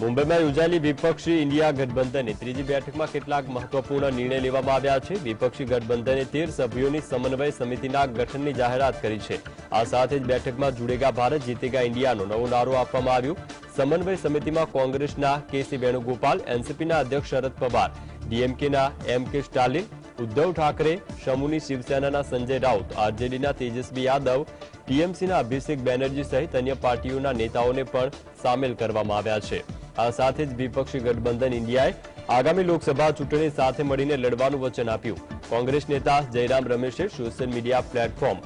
મુંબઈમાં યોજાયેલી વિપક્ષી ઇન્ડિયા ગઠબંધનની ત્રીજી બેઠકમાં કેટલાક મહત્વપૂર્ણ નિર્ણય લેવામાં આવ્યા છે। વિપક્ષી ગઠબંધને 13 સભ્યોની સમન્વય સમિતિના ગઠનની જાહેરાત કરી છે। આ સાથે જ બેઠકમાં જુડેગા ભારત જીતેગા ઇન્ડિયાનો નવો નારો આપવામાં આવ્યો। સમન્વય સમિતિમાં કોંગ્રેસના કે.સી. વેણુગોપાલ, એનસીપીના અધ્યક્ષ શરદ પવાર, ડીએમકેના એમ.કે. સ્ટાલિન, ઉદ્ધવ ઠાકરે, શમુની શિવસેનાના સંજય રાઉત, આરજેડીના તેજસ્વી યાદવ, ટીએમસીના અભિષેક બેનર્જી સહિત અન્ય પાર્ટીઓના નેતાઓને પણ સામેલ કરવામાં આવ્યા છે। આ સાથે જ વિપક્ષી ગઠબંધન ઇન્ડિયાએ આગામી લોકસભા ચૂંટણી સાથે મળીને લડવાનું વચન આપ્યું। કોંગ્રેસ નેતા જયરામ રમેશે સોશિયલ મીડિયા પ્લેટફોર્મ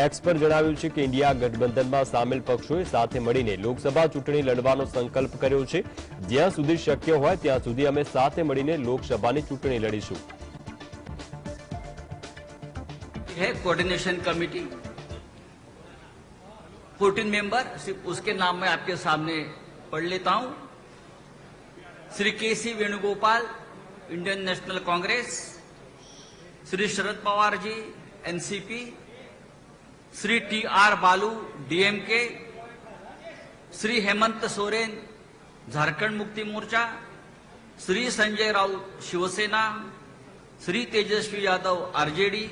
એક્સ પર જણાવ્યું છે કે ઇન્ડિયા ગઠબંધનમાં સામેલ પક્ષોએ સાથે મળીને લોકસભા ચૂંટણી લડવાનો સંકલ્પ કર્યો છે। જ્યાં સુધી શક્ય હોય ત્યાં સુધી અમે સાથે મળીને લોકસભાની ચૂંટણી લડીશું। है कोऑर्डिनेशन कमेटी 14 मेंबर, सिर्फ उसके नाम मैं आपके सामने पढ़ लेता हूं। Shri K C. Venugopal, Indian National Congress, Shri Sharad Pawar ji, NCP, Shri T R. Balu, DMK, Shri Hemant Soren, Jharkhand Mukti Morcha, Shri Sanjay Raut, Shiv Sena, Shri Tejashwi Yadav, RJD.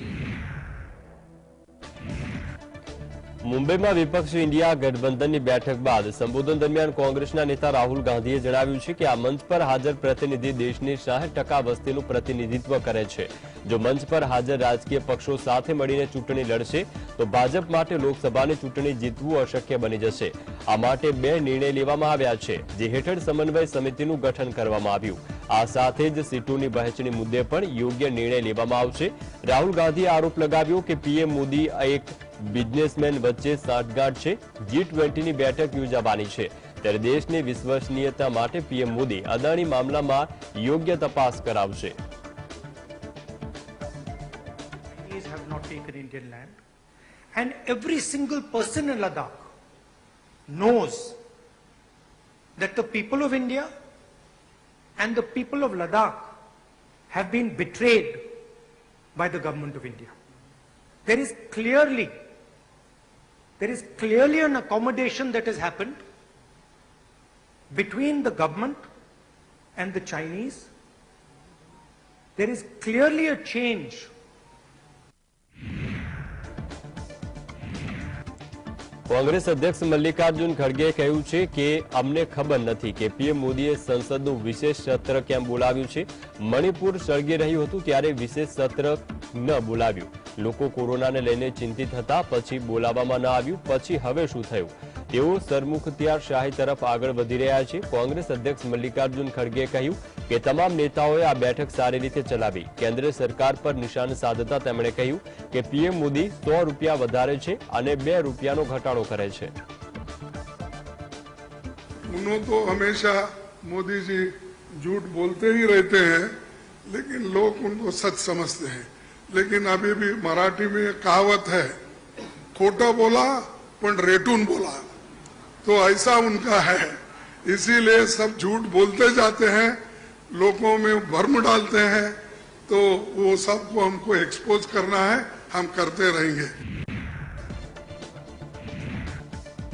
મુંબઈમાં વિપક્ષી ઇન્ડિયા ગઠબંધનની બેઠક બાદ સંબોધન દરમિયાન કોંગ્રેસના નેતા રાહુલ ગાંધીએ જણાવ્યું છે કે આ મંચ પર હાજર પ્રતિનિધિ દેશની 60% વસ્તીનું પ્રતિનિધિત્વ કરે છે। જો મંચ પર હાજર રાજકીય પક્ષો સાથે મળીને ચૂંટણી લડશે તો ભાજપ માટે લોકસભાની ચૂંટણી જીતવું અશક્ય બની જશે। આ માટે 2 નિર્ણય લેવામાં આવ્યા છે, જે હેઠળ સમન્વય સમિતિનું ગઠન કરવામાં આવ્યું। આ સાથે જ સીટોની વહેંચણી મુદ્દે પણ યોગ્ય નિર્ણય લેવામાં આવશે। રાહુલ ગાંધીએ આરોપ લગાવ્યો કે પીએમ મોદી એક બિઝનેસમેન વચ્ચે સાંઠગાંઠ છે। G20ની બેઠક યોજાવાની છે ત્યારે દેશની વિશ્વસનીયતા માટે પીએમ મોદી અદાણી મામલામાં યોગ્ય તપાસ કરાવશે। have not taken Indian land, and every single person in Ladakh knows that the people of India and the people of Ladakh have been betrayed by the government of India. There is clearly an accommodation that has happened between the government and the Chinese. There is clearly a change. Congress અધ્યક્ષ મલ્લિકાર્જુન ખડગેએ કહ્યું છે કે અમને ખબર નથી કે PM મોદીએ સંસદનું વિશેષ સત્ર કેમ બોલાવ્યું છે। મણિપુર સળગી રહ્યું હતું ત્યારે વિશેષ સત્ર ન બોલાવ્યું। લોકો કોરોનાને લઈને ચિંતિત હતા, પછી બોલાવવામાં ન આવ્યું, પછી હવે શું થયું? તેઓ સરમુખત્યારશાહી તરફ આગળ વધી રહ્યા છે। કોંગ્રેસ અધ્યક્ષ મલ્લિકાર્જુન ખડગેએ કહ્યું કે તમામ નેતાઓએ આ બેઠક સારી રીતે ચલાવી। કેન્દ્ર સરકાર પર નિશાન સાધતા તેમણે કહ્યું કે પીએમ મોદી 100 રૂપિયા વધારે છે અને 2 રૂપિયાનો ઘટાડો કરે છે। उन्होंने तो हमेशा मोदी जी झूठ बोलते ही रहते हैं, लेकिन लोग उनको सच समझते हैं। लेकिन अभी भी मराठी में कहावत है, खोटा बोला पण रेटून बोला, तो ऐसा उनका है। इसीलिए सब झूठ बोलते जाते हैं, लोगों में भ्रम डालते हैं, तो वो सबको हमको एक्सपोज करना है, हम करते रहेंगे।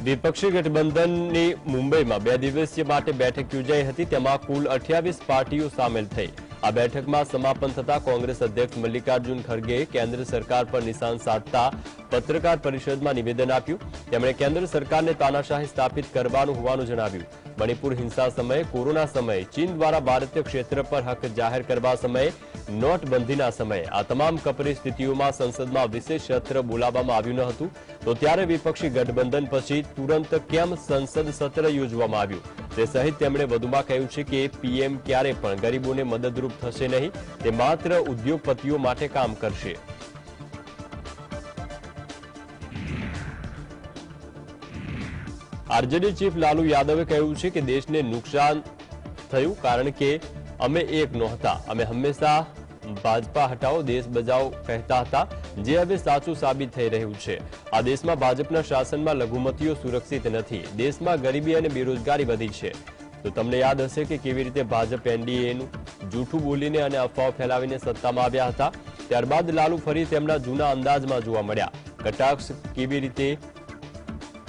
વિપક્ષી ગઠબંધનની મુંબઈમાં 2 દિવસીય માટે બેઠક યોજાઈ હતી। તેમાં કુલ 28 પાર્ટીઓ સામેલ થઈ। આ બેઠકમાં સમાપન થતા કોંગ્રેસ અધ્યક્ષ મલ્લિકાર્જુન ખડગેએ કેન્દ્ર સરકાર પર નિશાન સાધતા પત્રકાર પરિષદમાં નિવેદન આપ્યું। તેમણે કેન્દ્ર સરકારને તાનાશાહી સ્થાપિત કરવાનું હોવાનું જણાવ્યું। મણિપુર હિંસા સમયે, કોરોના સમયે, ચીન દ્વારા ભારતીય ક્ષેત્ર પર હક જાહેર કરવા સમયે, નોટબંધીના સમયે આ તમામ કપરી સ્થિતિઓમાં સંસદમાં વિશેષ સત્ર બોલાવવામાં આવ્યું ન હતું, તો ત્યારે વિપક્ષી ગઠબંધન પછી તુરંત કેમ સંસદ સત્ર યોજવામાં આવ્યું તે સહિત તેમણે વધુમાં કહ્યું છે કે પીએમ ક્યારે પણ ગરીબોને મદદરૂપ થશે નહીં, તે માત્ર ઉદ્યોગપતિઓ માટે કામ કરશે। આરજેડી ચીફ લાલુ યાદવે કહ્યું છે કે દેશને નુકસાન થયું કારણ કે અમે એક નહોતા। અમે હંમેશા ભાજપા હટાઓ દેશ બચાવો કહેતા હતા, જે હવે સાચું સાબિત થઈ રહ્યું છે। આ દેશમાં ભાજપના શાસનમાં લઘુમતીઓ સુરક્ષિત નથી। દેશમાં ગરીબી અને બેરોજગારી વધી છે। તો તમને યાદ હશે કે કેવી રીતે ભાજપ એનડીએનું જૂઠું બોલીને અને અફવાઓ ફેલાવીને સત્તામાં આવ્યા હતા। ત્યારબાદ લાલુ ફરી તેમના જૂના અંદાજમાં જોવા મળ્યા। કટાક્ષ કેવી રીતે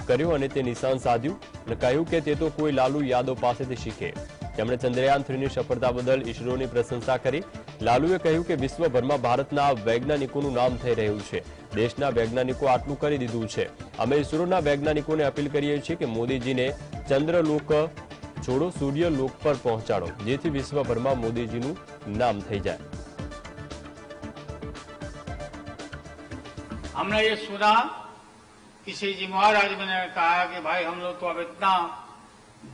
કર્યો અને તે નિશાન સાધ્યું। અને કહ્યું કે તે તો કોઈ લાલુ યાદવ પાસેથી શીખે। તેમણે ચંદ્રયાન 3ની સફળતા બદલ ઇસરોની પ્રશંસા કરી। લાલુએ કહ્યું કે વિશ્વભરમાં ભારતના વૈજ્ઞાનિકોનું નામ થઈ રહ્યું છે। દેશના વૈજ્ઞાનિકો આટલું કરી દીધું છે। અમે ઇસરોના વૈજ્ઞાનિકોને અપીલ કરીએ છીએ કે મોદીજીને ચંદ્રલોક છોડો, સૂર્યલોક પર પહોંચાડો, જેથી વિશ્વભરમાં મોદીજીનું નામ થઈ જાય। हमने ये सुना, किसी जिम्मेवार आदमी ने कहा कि भाई हम लोग तो अब इतना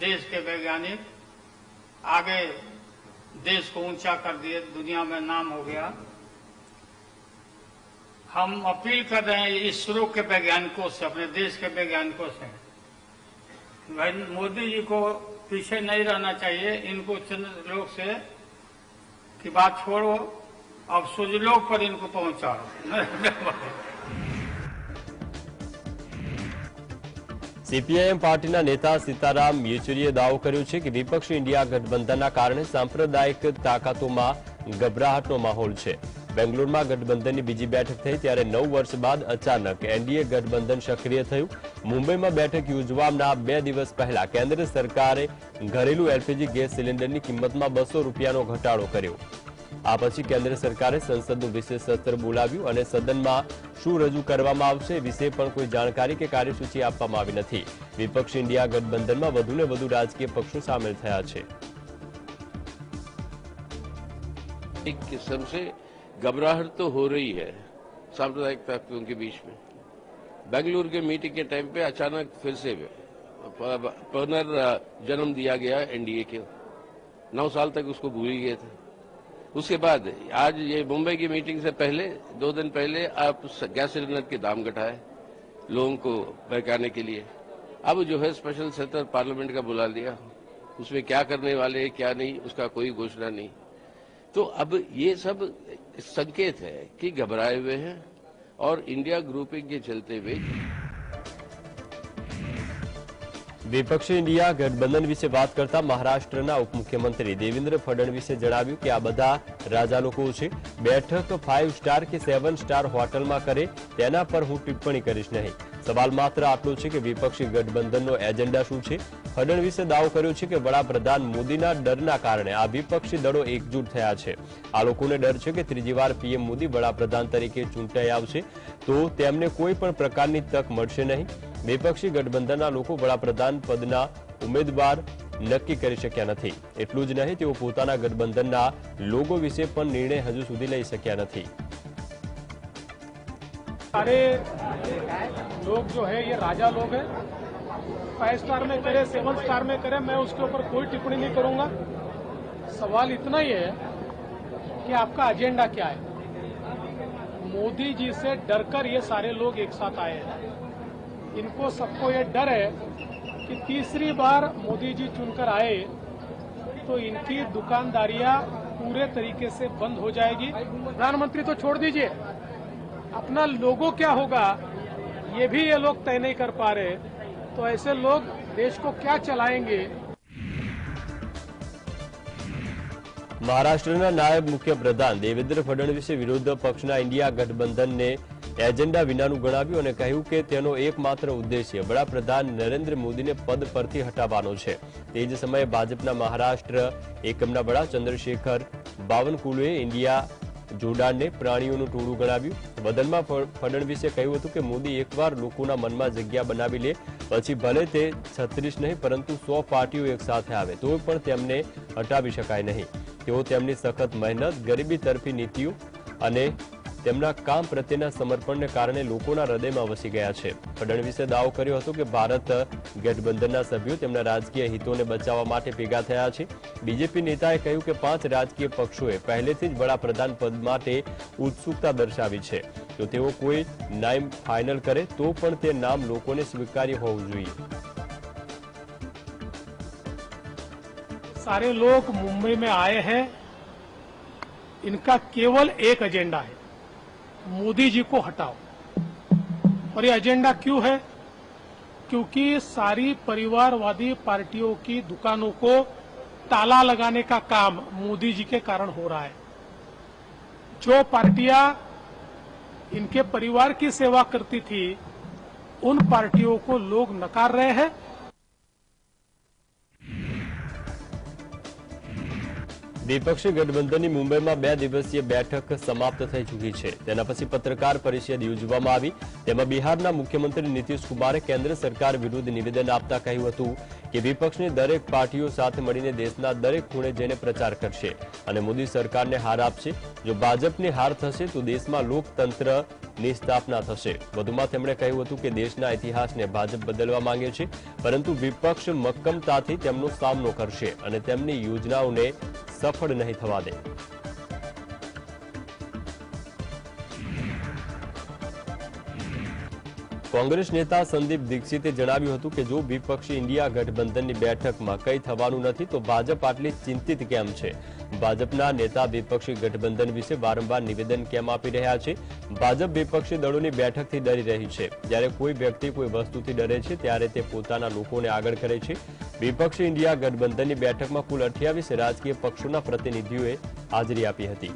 देश के वैज्ञानिक आगे देश को ऊंचा कर दिए, दुनिया में नाम हो गया। हम अपील कर रहे हैं इसरो के वैज्ञानिकों से, अपने देश के वैज्ञानिकों से, भाई मोदी जी को पीछे नहीं रहना चाहिए। इनको चंद्रलोक से की बात छोड़ो, अब सूर्यलोक पर इनको पहुंचाओ। सीपीआईएम पार्टीना नेता सीताराम येचुरीए दावो कर्यो छे के विपक्षी इंडिया गठबंधनना कारणे सांप्रदायिक ताकतोमां गभराहटनो माहोल छे। बेंगलुरुमां गठबंधननी बीजी बेठक थई त्यारे 9 वर्ष बाद अचानक एनडीए गठबंधन सक्रिय थयुं। मुंबईमां बेठक योजवाना 2 દિવસ પહેલા केंद्र सरकारे घरेलू एलपीजी गैस सिलिंडरनी किंमतमां 200 રૂપિયાનો ઘટાડો કર્યો। આ પછી કેન્દ્ર સરકારે સંસદનું વિશેષ સત્ર બોલાવ્યું અને સદનમાં શું રજૂ કરવામાં આવશે વિશે પણ કોઈ જાણકારી કે કાર્યસૂચિ આપવામાં આવી નથી। વિપક્ષ ઇન્ડિયા ગઠબંધનમાં વધુને વધુ રાજકીય પક્ષો સામેલ થયા છે। एक किस्म से घबराहट तो हो रही है सांप्रदायिक ताकतों के बीच में। बेंगलुरु के मीटिंग के टाइम पे अचानक फिर से पुनर्जन्म दिया गया एनडीए के। 9 साल तक उसको भूल ही गए थे। उसके बाद आज ये मुंबई की मीटिंग से पहले 2 दिन पहले आप गैस सिलेंडर के दाम घटाए लोगों को बहकाने के लिए। अब जो है स्पेशल सत्र पार्लियामेंट का बुला लिया, उसमें क्या करने वाले क्या नहीं उसका कोई घोषणा नहीं। तो अब ये सब संकेत है कि घबराए हुए हैं और इंडिया ग्रुपिंग के चलते हुए विपक्षी इंडिया गठबंधन विषे बात करता महाराष्ट्रना उपमुख्यमंत्री देवेन्द्र फडणवीसे जणाव्युं के आ बधा राजा लोको छे। बैठक 5 स्टार के 7 स्टार होटल में करे तेना पर हूँ टिप्पणी करीश नहीं। सवाल मात्र आटलो छे के विपक्षी गठबंधननो एजेंडा शुं छे। फडणवीसे दावो कर्यो छे के वडाप्रधान मोदीना डरना कारणे आ विपक्षी दळो एकजूट थया छे। आ लोकोने डर छे के त्रीजी वार पीएम मोदी वडाप्रधान तरीके चूंटाई आवशे तो तेमने कोई पण प्रकारनी तक मळशे नहीं। विपक्षी गठबंधनना लोको वडाप्रधान पदना उम्मीदवार नक्की करी शक्या नथी। એટલું જ નહીં, તેઓ પોતાના ગઠબંધનના લોગો વિશે પણ નિર્ણય હજુ સુધી લઈ શક્યા નથી। सारे लोग जो है ये राजा लोग हैं। 5 स्टार में करे 7 स्टार में करे, मैं उसके ऊपर कोई टिप्पणी नहीं करूंगा। सवाल इतना ही है कि आपका एजेंडा क्या है। मोदी जी से डरकर ये सारे लोग एक साथ आए हैं। इनको सबको ये डर है कि तीसरी बार मोदी जी चुनकर आए तो इनकी दुकानदारियां पूरे तरीके से बंद हो जाएगी। प्रधानमंत्री तो छोड़ दीजिए, अपना लोगो क्या होगा ये भी ये लोग तय नहीं कर पा रहे। तो ऐसे लोग देश को क्या चलाएंगे। महाराष्ट्रना नायब मुख्य प्रधान देवेन्द्र फडणवीसे विरोध पक्षना इंडिया गठबंधन ने एजेंडा विनाનું ગણાવ્યું અને કહ્યું કે તેનો એકમાત્ર ઉદ્દેશ્ય વડાપ્રધાન નરેન્દ્ર મોદીને પદ પરથી હટાવવાનો છે। તે જ સમયે ભાજપના મહારાષ્ટ્ર એકમના વડા ચંદ્રશેખર બાવનકુલેએ ઇન્ડિયા જોડાણને પ્રાણીઓનું ટોળું ગણાવ્યું। બદલમાં ફડણવીસે કહ્યું હતું કે મોદી એકવાર લોકોના મનમાં જગ્યા બનાવી લે પછી ભલે તે 36 નહીં પરંતુ 100 પાર્ટીઓ એકસાથે આવે તો પણ તેમને હટાવી શકાય નહીં। તેઓ તેમની સખત મહેનત, ગરીબી તરફી નીતિઓ અને તેમના કામ પ્રત્યેના સમર્પણને કારણે લોકોના હૃદયમાં વસી ગયા છે। ફડણવીસે દાવો કર્યો હતો કે ભારત ગઠબંધનના સભ્યો તેમના રાજકીય હિતોને બચાવવા માટે ભેગા થયા છે। બીજેપી નેતાએ કહ્યું કે 5 રાજકીય પક્ષોએ પહેલેથી જ વડાપ્રધાન પદ માટે ઉત્સુકતા દર્શાવી છે તો તેઓ કોઈ નામ ફાઇનલ કરે તો પણ તે નામ લોકોને સ્વીકાર્ય હોવું જોઈએ। सारे लोग मुंबई में आए हैं, इनका केवल एक एजेंडा है, मोदी जी को हटाओ। और ये एजेंडा क्यों है? क्योंकि सारी परिवारवादी पार्टियों की दुकानों को ताला लगाने का काम मोदी जी के कारण हो रहा है। जो पार्टियां इनके परिवार की सेवा करती थी उन पार्टियों को लोग नकार रहे हैं। વિપક્ષી ગઠબંધનની મુંબઈમાં 2 દિવસીય બેઠક સમાપ્ત થઈ ચૂકી છે. તેના પછી પત્રકાર પરિષદ યોજવામાં આવી. તેમાં બિહારના મુખ્યમંત્રી નીતિશ કુમારે કેન્દ્ર સરકાર વિરુદ્ધ નિવેદન આપતા કહ્યું હતું કે વિપક્ષની દરેક પાર્ટીઓ સાથે મળીને દેશના દરેક ખૂણે જઈને પ્રચાર કરશે અને મોદી સરકારને હાર આપશે. જો ભાજપની હાર થશે તો દેશમાં લોકતંત્રની સ્થાપના થશે. વધુમાં તેમણે કહ્યું હતું કે દેશના ઇતિહાસને ભાજપ બદલવા માંગે છે, પરંતુ વિપક્ષ મક્કમતાથી તેમનો સામનો કરશે અને તેમની યોજનાઓને સફળ નહીં થવા દે. કોંગ્રેસ નેતા સંદીપ દીક્ષિતે જણાવ્યું હતું કે જો વિપક્ષી ઇન્ડિયા ગઠબંધનની બેઠકમાં કંઈ થવાનું નથી તો ભાજપ આટલી ચિંતિત કેમ છે. ભાજપના નેતા વિપક્ષી ગઠબંધન વિશે વારંવાર નિવેદન કેમ આપી રહ્યા છે. ભાજપ વિપક્ષી દળોની બેઠકથી ડરી રહી છે. જ્યારે કોઈ વ્યક્તિ કોઈ વસ્તુથી ડરે છે ત્યારે તે પોતાના લોકોને આગળ કરે છે. વિપક્ષી ઇન્ડિયા ગઠબંધનની બેઠકમાં કુલ 28 રાજકીય પક્ષોના પ્રતિનિધિઓએ હાજરી આપી હતી.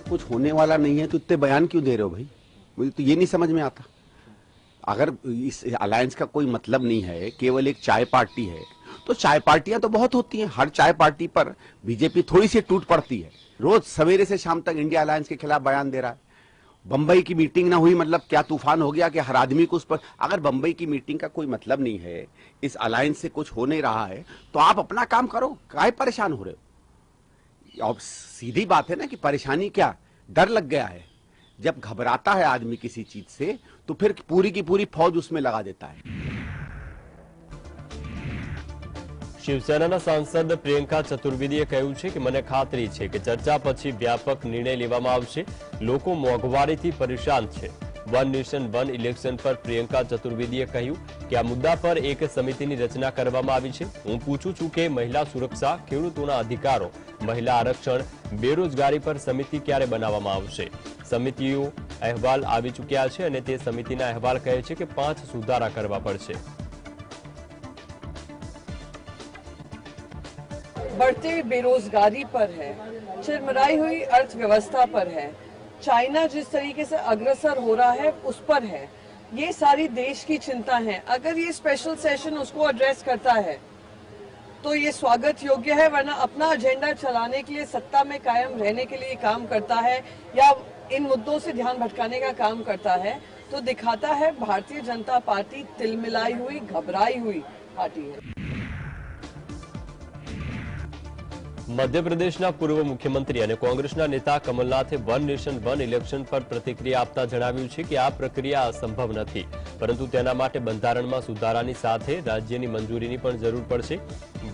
कुछ होने वाला नहीं है तो इतने बयान क्यों दे रहे हो भाई? मुझे तो ये नहीं समझ में आता. अगर इस अलायंस का कोई मतलब नहीं है, केवल एक चाय पार्टी है, तो चाय पार्टियां तो बहुत होती हैं. हर चाय पार्टी पर बीजेपी थोड़ी सी टूट पड़ती है. रोज सवेरे से शाम तक इंडिया अलायंस के खिलाफ बयान दे रहा है. बंबई की मीटिंग ना हुई मतलब क्या तूफान हो गया कि हर आदमी को उस पर. अगर बंबई की मीटिंग का कोई मतलब नहीं है, इस अलायंस से कुछ हो नहीं रहा है, तो आप अपना काम करो. काहे परेशान हो रहे हो? अब सीधी बात है ना कि परेशानी क्या, डर लग गया है. जब घबराता है आदमी किसी चीज से तो फिर पूरी की पूरी फौज उसमें लगा देता है. શિવસેનાના સાંસદ પ્રિયંકા ચતુર્વેદીએ કહ્યું છે કે મને ખાતરી છે કે ચર્ચા પછી વ્યાપક નિર્ણય લેવામાં આવશે. લોકો મોંઘવારીથી પરેશાન છે. વન નેશન વન ઇલેક્શન પર પ્રિયંકા ચતુર્વેદીએ કહ્યું કે આ મુદ્દા પર એક સમિતિની રચના કરવામાં આવી છે. હું પૂછું છું કે મહિલા સુરક્ષા, ખેડૂતોના અધિકારો, મહિલા આરક્ષણ, બેરોજગારી પર સમિતિ ક્યારે બનાવવામાં આવશે. સમિતિઓ અહેવાલ આવી ચૂક્યા છે અને તે સમિતિના અહેવાલ કહે છે કે 5 સુધારા કરવા પડશે. बढ़ते बेरोजगारी पर है, चिरमराई हुई अर्थव्यवस्था पर है, चाइना जिस तरीके से अग्रसर हो रहा है उस पर है. ये सारी देश की चिंता है. अगर ये स्पेशल सेशन उसको एड्रेस करता है तो ये स्वागत योग्य है, वरना अपना एजेंडा चलाने के लिए, सत्ता में कायम रहने के लिए काम करता है या इन मुद्दों से ध्यान भटकाने का काम करता है, तो दिखाता है भारतीय जनता पार्टी तिलमिलाई हुई, घबराई हुई पार्टी है. મધ્યપ્રદેશના પૂર્વ મુખ્યમંત્રી અને કોંગ્રેસના નેતા કમલનાથે વન નેશન વન ઇલેક્શન પર પ્રતિક્રિયા આપતા જણાવ્યું છે કે આ પ્રક્રિયા અસંભવ નથી, પરંતુ તેના માટે બંધારણમાં સુધારાની સાથે રાજ્યની મંજૂરીની પણ જરૂર પડશે.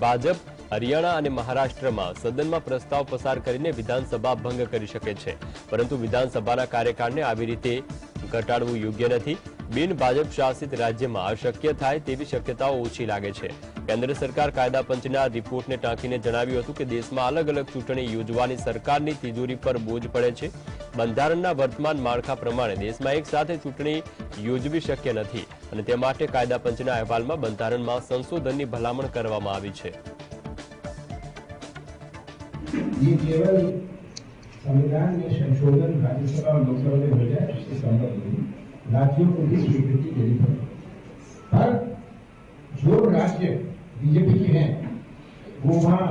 ભાજપ હરિયાણા અને મહારાષ્ટ્રમાં સદનમાં પ્રસ્તાવ પસાર કરીને વિધાનસભા ભંગ કરી શકે છે, પરંતુ વિધાનસભાના કાર્યકાળને આવી રીતે ઘટાડવું યોગ્ય નથી. બિન ભાજપ શાસિત રાજ્યમાં અશક્ય થાય તેવી શક્યતાઓ ઓછી લાગે છે. કેન્દ્ર સરકાર કાયદા પંચના રિપોર્ટને ટાંકીને જણાવ્યું હતું કે દેશમાં અલગ અલગ ચૂંટણી યોજવાની સરકારની તિજોરી પર બોજ પડે છે. બંધારણના વર્તમાન માળખા પ્રમાણે દેશમાં એક સાથે ચૂંટણી યોજવી શક્ય નથી અને તે માટે કાયદા પંચના અહેવાલમાં બંધારણમાં સંશોધનની ભલામણ કરવામાં આવી છે. ये केवल संविधान में संशोधन राज्यसभा और लोकसभा में हो जाए इससे संभव नहीं. राज्यों को भी स्वीकृति देनी पड़ेगी. पर जो राज्य बीजेपी के हैं वो वहाँ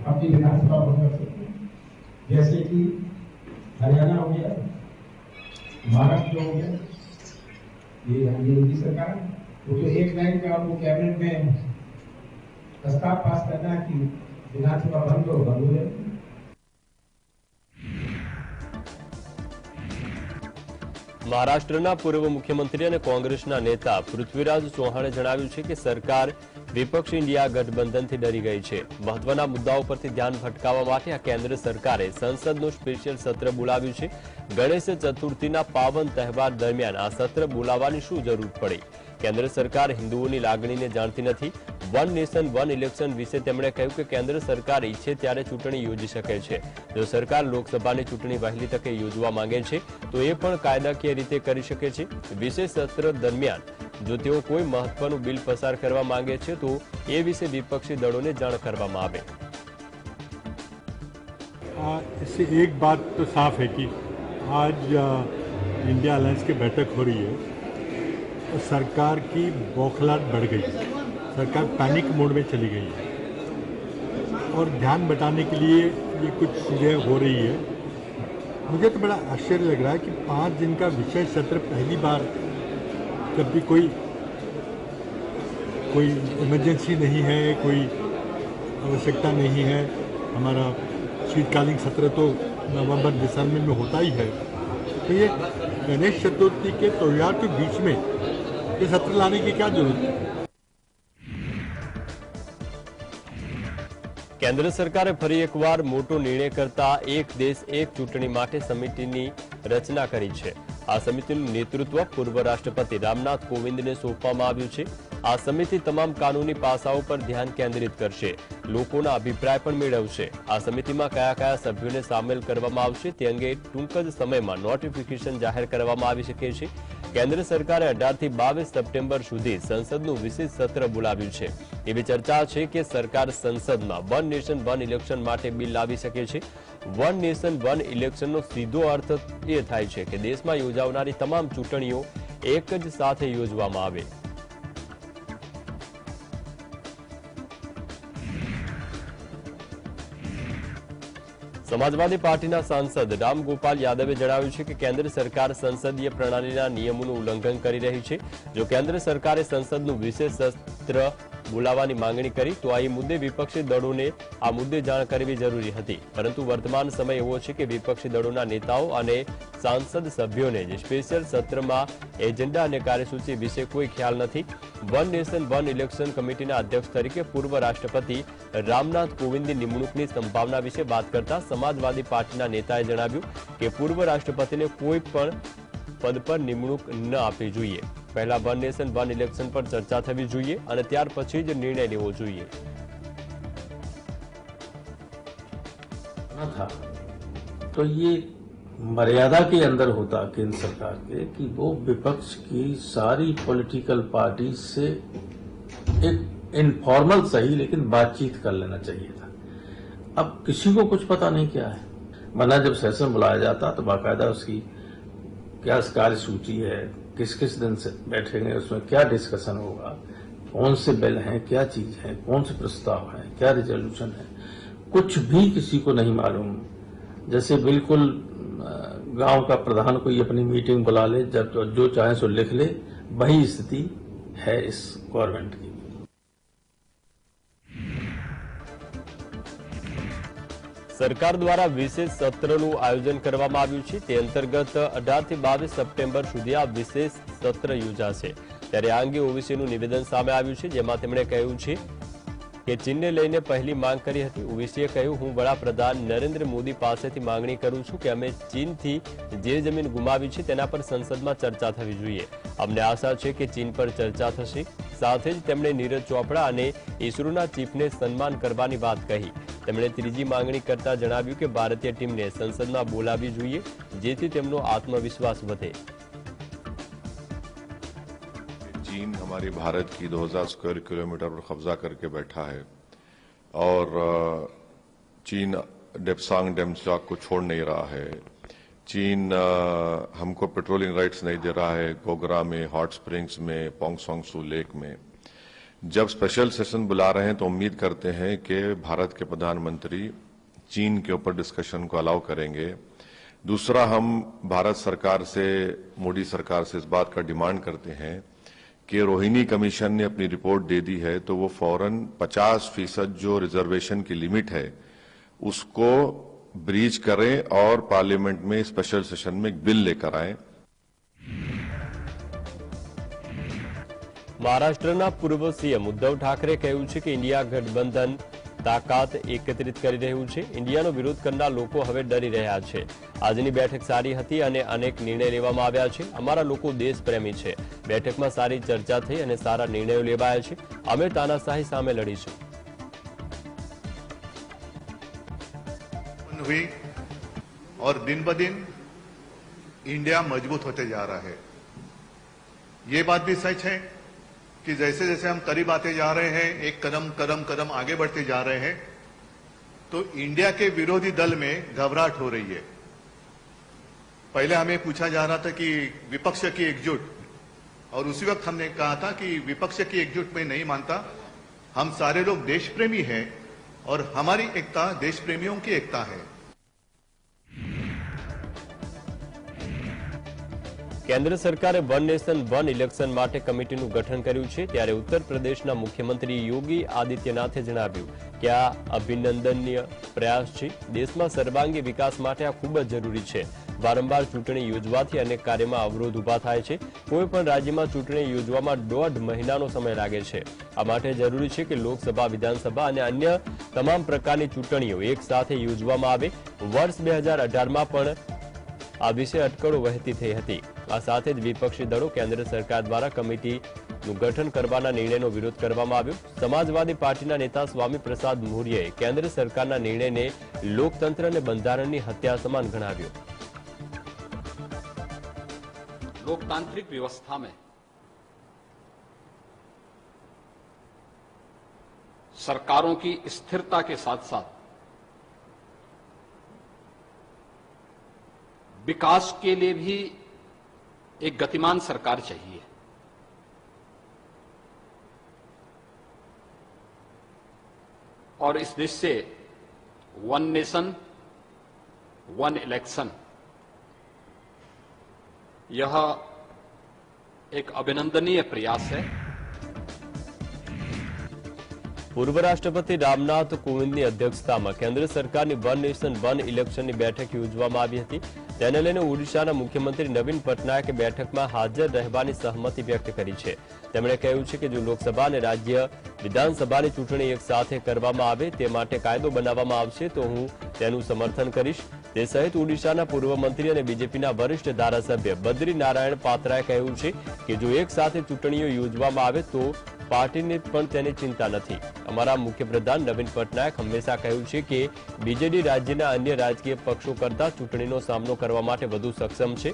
अपनी विधानसभा बंद कर सकते हैं, जैसे कि हरियाणा हो गया, महाराष्ट्र हो गया. ये योगी सरकार वो तो एक लाइन का आपको कैबिनेट में प्रस्ताव पास करना है कि विधानसभा बंद हो जाए. મહારાષ્ટ્રના પૂર્વ મુખ્યમંત્રી અને કોંગ્રેસના નેતા પૃથ્વીરાજ ચૌહાણે જણાવ્યું છે કે સરકાર વિપક્ષ ઇન્ડિયા ગઠબંધનથી ડરી ગઈ છે. મહત્વના મુદ્દાઓ પરથી ધ્યાન ભટકાવવા માટે આ કેન્દ્ર સરકારે સંસદનું સ્પેશિયલ સત્ર બોલાવ્યું છે. ગણેશ ચતુર્થીના પાવન તહેવાર દરમિયાન આ સત્ર બોલાવવાની શું જરૂર પડી? કેન્દ્ર સરકાર હિન્દુઓની લાગણીને જાણતી નથી. વન નેશન વન ઇલેક્શન વિશે તેમણે કહ્યું કે કેન્દ્ર સરકાર ઈચ્છે ત્યારે ચૂંટણી યોજી શકે છે. જો સરકાર લોકસભાની ચૂંટણી વહેલી તકે યોજવા માંગે છે તો એ પણ કાયદાકીય રીતે કરી શકે છે. વિશેષ સત્ર દરમિયાન જો તેઓ કોઈ મહત્વનું બિલ પસાર કરવા માંગે છે તો એ વિશે વિપક્ષી દળોને જાણ કરવામાં આવે. इससे एक बात तो साफ है कि आज इंडिया अलायंस की बैठक हो रही है तो सरकार की बौखलाहट बढ़ गई है. सरकार पैनिक मोड में चली गई है. और ध्यान बटाने के लिए ये कुछ चीज़ें हो रही है। मुझे तो बड़ा आश्चर्य लग रहा है कि 5 दिन का विशेष सत्र पहली बार, जब भी कोई इमरजेंसी नहीं है, कोई आवश्यकता नहीं है, हमारा शीतकालीन सत्र तो नवंबर दिसंबर में होता ही है, तो ये गणेश चतुर्थी के त्योहार के बीच में ये सत्र लाने की क्या जरूरत है? કેન્દ્ર સરકારે ફરી એકવાર મોટો નિર્ણય કરતા એક દેશ એક ચૂંટણી માટે સમિતિની રચના કરી છે। આ સમિતિનું નેતૃત્વ પૂર્વ રાષ્ટ્રપતિ રામનાથ કોવિંદને સોંપવામાં આવ્યું છે। આ સમિતિ તમામ કાનૂની પાસાઓ પર ધ્યાન કેન્દ્રિત કરશે, લોકોના અભિપ્રાય પણ મેળવશે। આ સમિતિમાં કયા કયા સભ્યોને સામેલ કરવામાં આવશે તે અંગે ટૂંક જ સમયમાં નોટિફિકેશન જાહેર કરવામાં આવી શકે છે। કેન્દ્ર સરકારે 18 થી 22 સપ્ટેમ્બર સુધી સંસદનું વિશેષ સત્ર બોલાવ્યું છે। એવી ચર્ચા છે કે સરકાર સંસદમાં વન નેશન વન ઇલેક્શન માટે બિલ લાવી શકે છે। વન નેશન વન ઇલેક્શનનો સીધો અર્થ એ થાય છે કે દેશમાં યોજાનારી તમામ ચૂંટણીઓ એક જ સાથે યોજવામાં આવે। समाजवादी पार्टीना सांसद राम गोपाल यादवे जणाव्યું છે કે કેન્દ્ર સરકાર સંસદીય પ્રણાલીના નિયમોનું ઉલ્લંઘન કરી રહી છે। જો કેન્દ્ર સરકારે સંસદનું વિશેષ સત્ર બોલાવવાની માંગણી કરી તો આ મુદ્દે વિપક્ષી દળોને આ મુદ્દે જાણ કરવી જરૂરી હતી, પરંતુ વર્તમાન સમય એવો છે કે વિપક્ષી દળોના નેતાઓ અને સાંસદ સભ્યોને જે સ્પેશિયલ સત્રમાં એજન્ડા અને કાર્યસૂચિ વિશે કોઈ ખ્યાલ નથી। વન નેશન વન ઇલેક્શન કમિટીના અધ્યક્ષ તરીકે પૂર્વ રાષ્ટ્રપતિ રામનાથ કોવિંદની નિમણૂકની સંભાવના વિશે વાત કરતા સમાજવાદી પાર્ટીના નેતાએ જણાવ્યું કે પૂર્વ રાષ્ટ્રપતિને કોઈ પણ પદ પર નિમણૂક ન આપવી જોઈએ। પહેલા વન નેશન વન ઇલેક્શન પર ચર્ચા થવી જોઈએ અને ત્યાર પછી જ નિર્ણય લેવો જોઈએ। था तो ये मर्यादा के अंदर होता केंद्र सरकार के कि वो विपक्ष की सारी पॉलिटिकल पार्टी से एक इनफॉर्मल सही लेकिन बातचीत कर लेना चाहिए था। अब किसी को कुछ पता नहीं क्या है, वरना जब सेशन बुलाया जाता तो बाकायदा उसकी क्या कार्यसूची है, किस किस दिन से बैठेंगे, उसमें क्या डिस्कशन होगा, कौन से बिल हैं, क्या चीज है, कौन से प्रस्ताव हैं, क्या रिजोल्यूशन है, कुछ भी किसी को नहीं मालूम। जैसे बिल्कुल गांव का प्रधान कोई अपनी मीटिंग बुला ले, जब जो चाहे सो लिख ले, वही स्थिति है इस गवर्नमेंट की। સરકાર દ્વારા વિશેષ સત્રનું આયોજન કરવામાં આવ્યું છે। તે અંતર્ગત 18 થી 22 સપ્ટેમ્બર સુધી આ વિશેષ સત્ર યોજાશે। ત્યારે આ અંગે ઓવીસીનું નિવેદન સામે આવ્યું છે, જેમાં તેમણે કહ્યું છે કે ચીનને લઈને પહેલી માંગ કરી હતી। ઓવીસીએ કહ્યું, હું વડાપ્રધાન નરેન્દ્ર મોદી પાસેથી માંગણી કરું છું કે અમે ચીનથી જે જમીન ગુમાવી છે તેના પર સંસદમાં ચર્ચા થવી જોઈએ। અમને આશા છે કે ચીન પર ચર્ચા થશે। સાથે જ તેમણે નીરજ ચોપડા અને ઇસરોના ચીફને સન્માન કરવાની વાત કહી। તેમણે ત્રીજી માંગણી કરતા જણાવ્યું કે ભારતીય ટીમને સંસદમાં બોલાવવી જોઈએ, જેથી તેમનો આત્મવિશ્વાસ વધે। चीन हमारी भारत की 2000 स्क्वायर किलोमीटर पर कब्जा करके बैठा है और चीन डेप्सांग डेमचाक को छोड़ नहीं रहा है। चीन हमको पेट्रोलिंग राइट्स नहीं दे रहा है गोगरा में, हॉट स्प्रिंग्स में, पोंगसोंगसू लेक में। जब स्पेशल सेशन बुला रहे हैं तो उम्मीद करते हैं कि भारत के प्रधानमंत्री चीन के ऊपर डिस्कशन को अलाउ करेंगे। दूसरा, हम भारत सरकार से, मोदी सरकार से इस बात का डिमांड करते हैं कि रोहिणी कमीशन ने अपनी रिपोर्ट दे दी है तो वो फौरन 50% जो रिजर्वेशन की लिमिट है उसको ब्रीच करें और पार्लियामेंट में स्पेशल सेशन में एक बिल लेकर आए। મહારાષ્ટ્રના પૂર્વ સીએમ ઉદ્ધવ ઠાકરે કહ્યું છે કે ઇન્ડિયા ગઠબંધન તાકાત એકત્રિત કરી રહ્યું છે। ઇન્ડિયાનો વિરોધ કરનાર લોકો હવે ડરી રહ્યા છે। આજની બેઠક સારી હતી અને અનેક નિર્ણય લેવામાં આવ્યા છે। અમારા લોકો દેશપ્રેમી છે। બેઠકમાં સારી ચર્ચા થઈ અને સારા નિર્ણયો લેવાયા છે। અમે તાનાશાહી સામે લડીશું। हुई और दिन ब दिन इंडिया मजबूत होते जा रहा है। ये बात भी सच है कि जैसे जैसे हम करीब आते जा रहे हैं, एक कदम कदम कदम आगे बढ़ते जा रहे हैं, तो इंडिया के विरोधी दल में घबराहट हो रही है। पहले हमें पूछा जा रहा था कि विपक्ष की एकजुट, और उसी वक्त हमने कहा था कि विपक्ष की एकजुट में नहीं मानता, हम सारे लोग देश प्रेमी हैं और हमारी एकता देश प्रेमियों की एकता है। કેન્દ્ર સરકારે વન નેશન વન ઇલેક્શન માટે કમિટીનું ગઠન કર્યું છે, ત્યારે ઉત્તર પ્રદેશના મુખ્યમંત્રી યોગી આદિત્યનાથે જણાવ્યું કે આ અભિનંદનીય પ્રયાસ છે। દેશમાં સર્વાંગી વિકાસ માટે આ ખૂબ જ જરૂરી છે। વારંવાર ચૂંટણી યોજવાથી અનેક કાર્યમાં અવરોધ ઊભા થાય છે। કોઈપણ રાજ્યમાં ચૂંટણી યોજવામાં 1.5 મહિનાનો સમય લાગે છે। આ માટે જરૂરી છે કે લોકસભા, વિધાનસભા અને અન્ય તમામ પ્રકારની ચૂંટણીઓ એક સાથે યોજવામાં આવે। વર્ષ 2018માં પણ આ વિશે અટકળો વહેતી થઈ હતી। આ સાથે જ વિપક્ષી દળો કેન્દ્ર સરકાર દ્વારા કમિટીનું ગઠન કરવાના નિર્ણયનો વિરોધ કરવામાં આવ્યો। સમાજવાદી પાર્ટીના નેતા સ્વામી પ્રસાદ મૌર્યએ કેન્દ્ર સરકારના નિર્ણયને લોકતંત્ર અને બંધારણની હત્યા સમાન ગણાવ્યો। लोकतांत्रिक व्यवस्था में सरकारों की स्थिरता के साथ साथ विकास के लिए भी एक गतिमान सरकार चाहिए। और इस देश से वन नेशन वन इलेक्शन यह एक अभिनंदनीय प्रयास है। પૂર્વ રાષ્ટ્રપતિ રામનાથ કોવિંદની અધ્યક્ષતામાં કેન્દ્ર સરકારની વન નેશન વન ઇલેક્શનની બેઠક યોજવામાં આવી હતી। તેને લઈને ઓડિશાના મુખ્યમંત્રી નવીન પટનાયકે બેઠકમાં હાજર રહેવાની સહમતિ વ્યક્ત કરી છે। તેમણે કહ્યું છે કે જો લોકસભા અને રાજ્ય વિધાનસભાની ચૂંટણી એક સાથે કરવામાં આવે તે માટે કાયદો બનાવવામાં આવશે તો હું તેનું સમર્થન કરીશ। તે સહિત ઓડિશાના પૂર્વ મંત્રી અને બીજેપીના વરિષ્ઠ ધારાસભ્ય બદ્રી નારાયણ પાત્રાએ કહ્યું છે કે જો એક સાથે ચૂંટણીઓ યોજવામાં આવે તો પાર્ટીને પણ તેની ચિંતા નથી। અમારા મુખ્યપ્રધાન નવીન પટનાયક હંમેશા કહ્યું છે કે બીજેડી રાજ્યના અન્ય રાજકીય પક્ષો કરતા ચૂંટણીનો સામનો કરવા માટે વધુ સક્ષમ છે।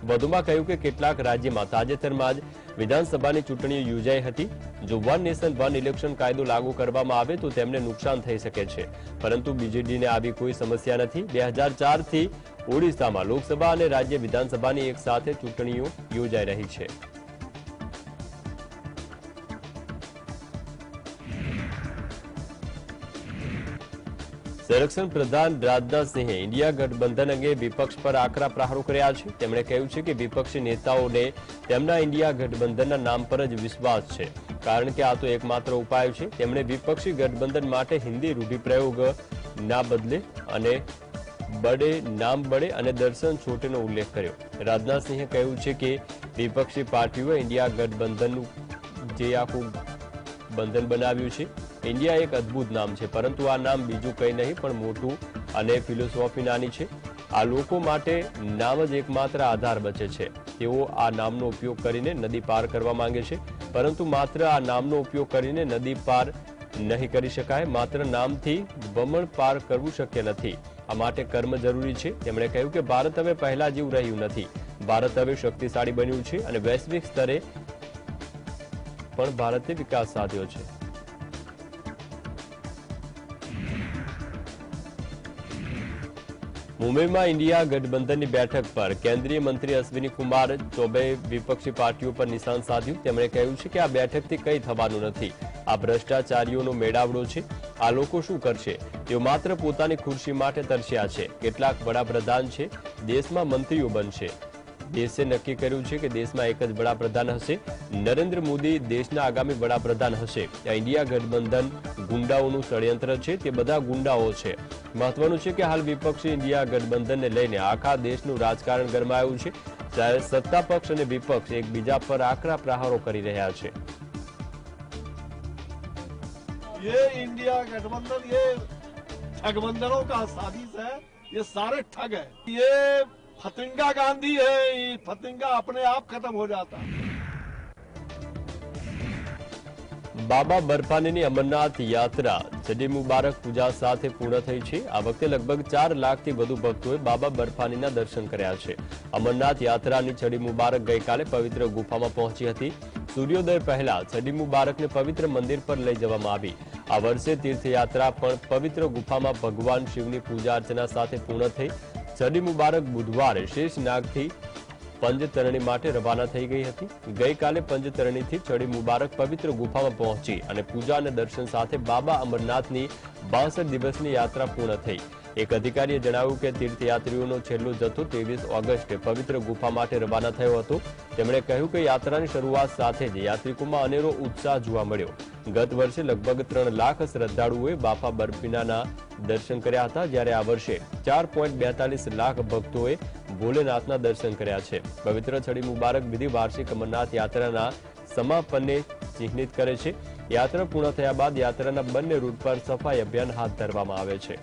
વધુમાં કહ્યું કે કેટલાક રાજ્યમાં તાજેતરમાં જ વિધાનસભાની ચૂંટણીઓ યોજાઈ હતી। જો વન નેશન વન ઇલેક્શન કાયદો લાગુ કરવામાં આવે તો તેમને નુકસાન થઈ શકે છે, પરંતુ બીજેડીને આવી કોઈ સમસ્યા નથી। 2004થી ઓડિશામાં લોકસભા અને રાજ્ય વિધાનસભાની એક સાથે ચૂંટણીઓ યોજાઈ રહી છે। સંરક્ષણ પ્રધાન રાજનાથ સિંહે ઇન્ડિયા ગઠબંધન અંગે વિપક્ષ પર આકરા પ્રહારો કર્યા છે। તેમણે કહ્યું છે કે વિપક્ષી નેતાઓને તેમના ઇન્ડિયા ગઠબંધનના નામ પર જ વિશ્વાસ છે, કારણ કે આ તો એકમાત્ર ઉપાય છે। તેમણે વિપક્ષી ગઠબંધન માટે હિન્દી રૂઢિપ્રયોગ ના બદલે અને બડે નામ બડે અને દર્શન છોટેનો ઉલ્લેખ કર્યો। રાજનાથ સિંહે કહ્યું છે કે વિપક્ષી પાર્ટીઓએ ઇન્ડિયા ગઠબંધનનું જે આખું બંધન બનાવ્યું છે, ઇન્ડિયા એક અદ્ભુત નામ છે, પરંતુ આ નામ બીજું કંઈ નહીં પણ મોટું અને ફિલોસોફી નાની છે। આ લોકો માટે નામ જ એકમાત્ર આધાર બચે છે। તેઓ આ નામનો ઉપયોગ કરીને નદી પાર કરવા માંગે છે, પરંતુ માત્ર આ નામનો ઉપયોગ કરીને નદી પાર નહીં કરી શકાય। માત્ર નામથી વમણ પાર કરવું શક્ય નથી। આ માટે કર્મ જરૂરી છે। તેમણે કહ્યું કે ભારત હવે પહેલા જેવું રહ્યું નથી। ભારત હવે શક્તિશાળી બન્યું છે અને વૈશ્વિક સ્તરે પણ ભારતે વિકાસ સાધ્યો છે। મુંબઈમાં ઇન્ડિયા ગઠબંધનની બેઠક પર કેન્દ્રીય મંત્રી અશ્વિની કુમાર ચૌબેએ વિપક્ષી પાર્ટીઓ પર નિશાન સાધ્યું। તેમણે કહ્યું છે કે આ બેઠકથી કંઈ થવાનું નથી। આ ભ્રષ્ટાચારીઓનો મેળાવડો છે। આ લોકો શું કરશે? તેઓ માત્ર પોતાની ખુરશી માટે તરસ્યા છે। કેટલાક વડાપ્રધાન છે, દેશમાં મંત્રીઓ બનશે। દેશે નક્કી કર્યું છે કે દેશમાં એક જ વડાપ્રધાન હશે। નરેન્દ્ર મોદી દેશના આગામી વડાપ્રધાન હશે। આ ઇન્ડિયા ગઠબંધન ગુંડાઓનું ષડયંત્ર છે। તે બધા ગુંડાઓ છે। મહત્વનું છે કે હાલ વિપક્ષી ઇન્ડિયા ગઠબંધનને લઈને આખા દેશનું રાજકારણ ગરમાયું છે, જ્યારે સત્તા પક્ષ અને વિપક્ષ એકબીજા પર આકરા પ્રહારો કરી રહ્યા છે। ये इंडिया गठबंधन ये ठगबंधनों का साजिश है। ये सारे ठग है। ये फतिंगा गांधी है। ये फतिंगा अपने आप खत्म हो जाता है। બાબા બર્ફાનીની અમરનાથ યાત્રા ચડી મુબારક પૂજા સાથે પૂર્ણ થઈ છે। આ વખતે લગભગ 4 લાખથી વધુ ભક્તોએ બાબા બર્ફાનીના દર્શન કર્યા છે। અમરનાથ યાત્રાની ચડી મુબારક ગઈકાલે પવિત્ર ગુફામાં પહોંચી હતી। સૂર્યોદય પહેલા ચડી મુબારકને પવિત્ર મંદિર પર લઈ જવામાં આવી। આ વર્ષે તીર્થયાત્રા પણ પવિત્ર ગુફામાં ભગવાન શિવની પૂજા અર્ચના સાથે પૂર્ણ થઈ। ચડી મુબારક બુધવારે શેષનાગથી પંજતરણી માટે રવાના થઈ ગઈ હતી। ગઈકાલે પંજતરણીથી ચડી મુબારક પવિત્ર ગુફામાં પહોંચી અને પૂજા અને દર્શન સાથે બાબા અમરનાથની 62 દિવસની યાત્રા પૂર્ણ થઈ। એક અધિકારીએ જણાવ્યું કે તીર્થયાત્રીઓનો છેલ્લો જથ્થો 23 ઓગસ્ટે પવિત્ર ગુફા માટે રવાના થયો હતો। તેમણે કહ્યું કે યાત્રાની શરૂઆત સાથે જ યાત્રિકોમાં અનેરો ઉત્સાહ જોવા મળ્યો। ગત વર્ષે લગભગ 3 લાખ શ્રદ્ધાળુઓએ બાપા બર્ફીનાના દર્શન કર્યા હતા, જ્યારે આ વર્ષે 4.42 લાખ ભક્તોએ ભોલેનાથના દર્શન કર્યા છે। પવિત્ર છડી મુબારક વિધિ વાર્ષિક અમરનાથ યાત્રાના સમાપનને ચિહ્નિત કરે છે। યાત્રા પૂર્ણ થયા બાદ યાત્રાના બંને રૂટ પર સફાઈ અભિયાન હાથ ધરવામાં આવે છે।